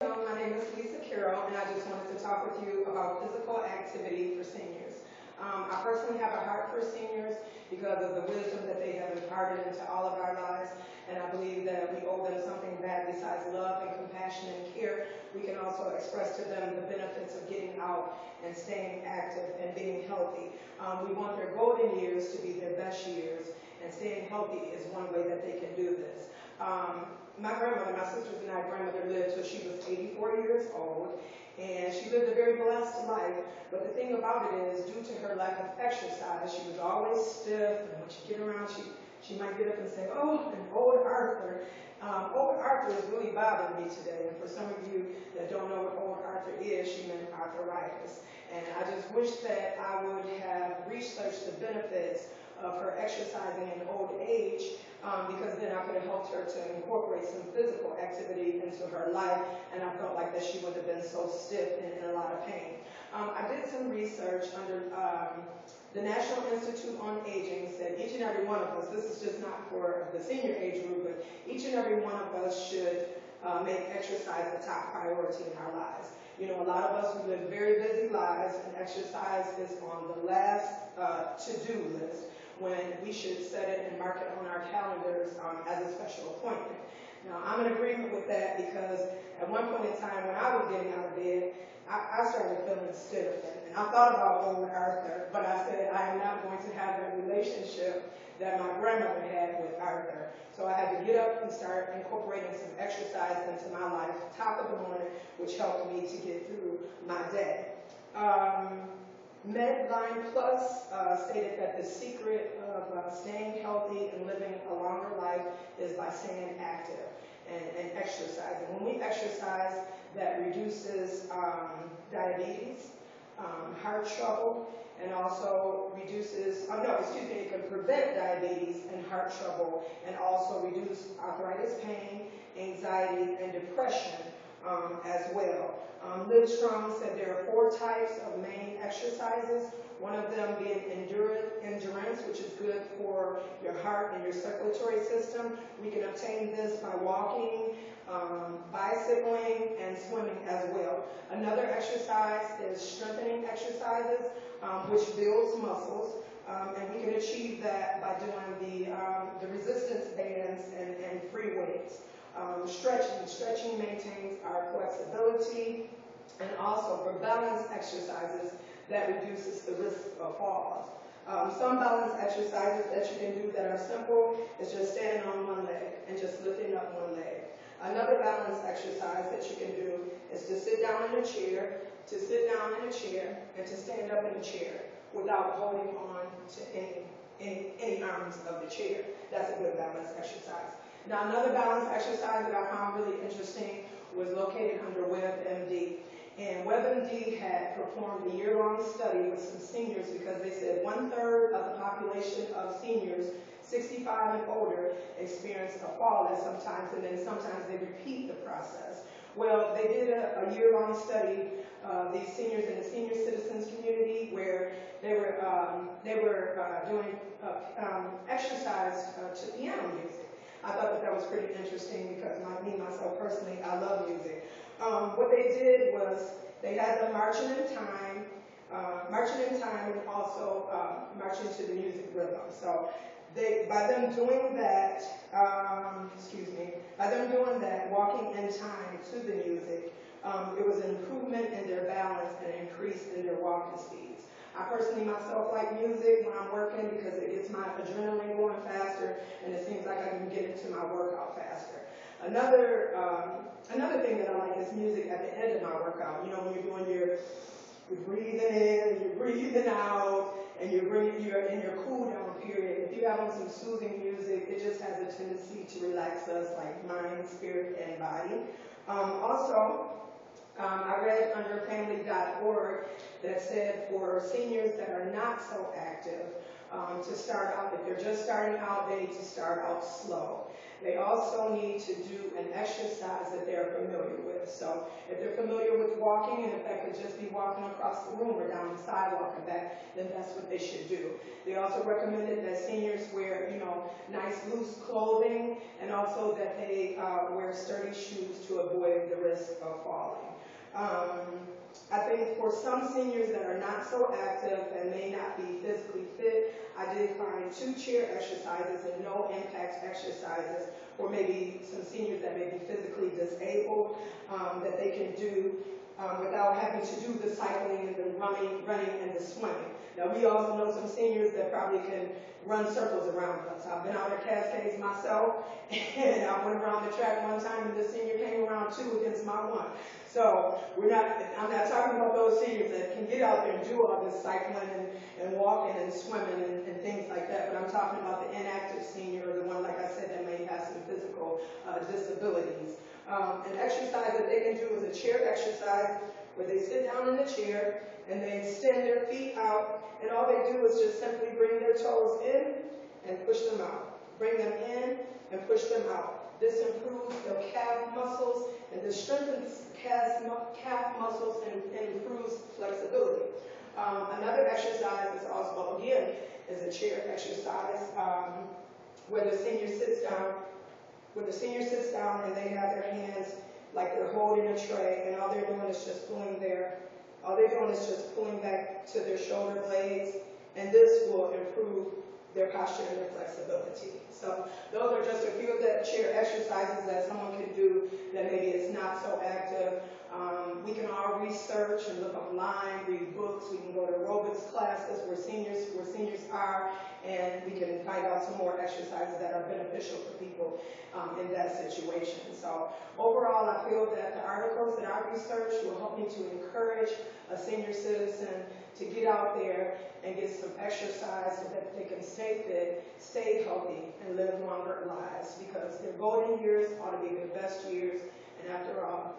My name is Lisa Carroll, and I just wanted to talk with you about physical activity for seniors. I personally have a heart for seniors because of the wisdom that they have imparted into all of our lives, and I believe that we owe them something back besides love and compassion and care. We can also express to them the benefits of getting out and staying active and being healthy. We want their golden years to be their best years, and staying healthy is one way that they can do this. My grandmother, my sister's and I grandmother lived till she was 84 years old, and she lived a very blessed life. But the thing about it is, due to her lack of exercise, she was always stiff, and when she get around, she might get up and say, "Oh, and old Arthur." Old Arthur is really bothering me today, and for some of you that don't know what old Arthur is, she meant arthritis. And I just wish that I would have researched the benefits of her exercising in old age, because then I could have helped her to incorporate some physical activity into her life, and I felt like that she wouldn't have been so stiff and in a lot of pain. I did some research under the National Institute on Aging said each and every one of us, this is just not for the senior age group, but each and every one of us should make exercise a top priority in our lives. You know, a lot of us who live very busy lives, and exercise is on the last to-do list, when we should set it and mark it on our calendars as a special appointment. Now, I'm in agreement with that because at one point in time when I was getting out of bed, I started feeling stiff. And I thought about old Arthur, but I said I am not going to have that relationship that my grandmother had with Arthur. So I had to get up and start incorporating some exercise into my life, top of the morning, which helped me to get through my day. Medline Plus stated that the secret of staying healthy and living a longer life is by staying active and exercising. When we exercise, that reduces diabetes, heart trouble, and also reduces, it can prevent diabetes and heart trouble, and also reduce arthritis pain, anxiety, and depression as well. Live Strong said there are 4 types of main exercises, one of them being endurance, which is good for your heart and your circulatory system. We can obtain this by walking, bicycling, and swimming as well. Another exercise is strengthening exercises, which builds muscles, and we can achieve that by doing the resistance bands and free weights. Stretching maintains our flexibility, and also for balance exercises, that reduces the risk of falls. Some balance exercises that you can do that are simple is just standing on one leg and just lifting up one leg. Another balance exercise that you can do is to sit down in a chair, and to stand up in a chair without holding on to any arms of the chair. That's a good balance exercise. Now, another balance exercise that I found really interesting was located under WebMD. And WebMD had performed a year-long study with some seniors because they said 1/3 of the population of seniors 65 and older experience a fall at some times, and then sometimes they repeat the process. Well, they did a year-long study of these seniors in the senior citizens community where they were doing exercise to piano music. I thought that was pretty interesting because myself personally, I love music. What they did was they had them marching in time and also marching to the music rhythm. So by them doing that, walking in time to the music, it was an improvement in their balance and an increase in their walking speeds. I personally myself like music when I'm working because it gets my adrenaline going faster, and it seems like I can get into my workout faster. Another thing that I like is music at the end of my workout. You know, when you're doing you're breathing in, you're breathing out, and you're in your cool down period. If you have on some soothing music, it just has a tendency to relax us, like mind, spirit, and body. I read under family.org that said for seniors that are not so active, to start out, if they're just starting out, they need to start out slow. They also need to do an exercise that they're familiar with. with. So if they're familiar with walking, and if that could just be walking across the room or down the sidewalk and back, then that's what they should do. They also recommended that seniors wear, nice loose clothing, and also that they wear sturdy shoes to avoid the risk of falling. I think for some seniors that are not so active and may not be physically fit, I did find 2 chair exercises and no impact exercises for maybe some seniors that may be physically disabled that they can do without having to do the cycling and the running and the swimming. Now, we also know some seniors that probably can run circles around us. I've been out at Cascades myself, and I went around the track one time, and the senior came around 2 against my 1. So I'm not talking about those seniors that can get out there and do all this cycling and walking and swimming and things like that, but I'm talking about the inactive senior, or the one, like I said, that may have some physical disabilities. An exercise that they can do is a chair exercise where they sit down in the chair and they extend their feet out, and all they do is just simply bring their toes in and push them out. Bring them in and push them out. This improves their calf muscles, and this strengthens calf muscles and improves flexibility. Another exercise is also, again, is a chair exercise where the senior sits down and they have their hands like they're holding a tray, and all they're doing is just pulling back to their shoulder blades, and this will improve their posture and their flexibility. So those are just a few of the chair exercises that someone can do that maybe is not so active. We can all research and look online, read books. We can go to aerobics classes where seniors are, and we can find out some more exercises that are beneficial for people in that situation. So overall, I feel that the articles that I researched will help me to encourage a senior citizen to get out there and get some exercise so that they can stay fit, stay healthy, and live longer lives, because their golden years ought to be their best years, and after all,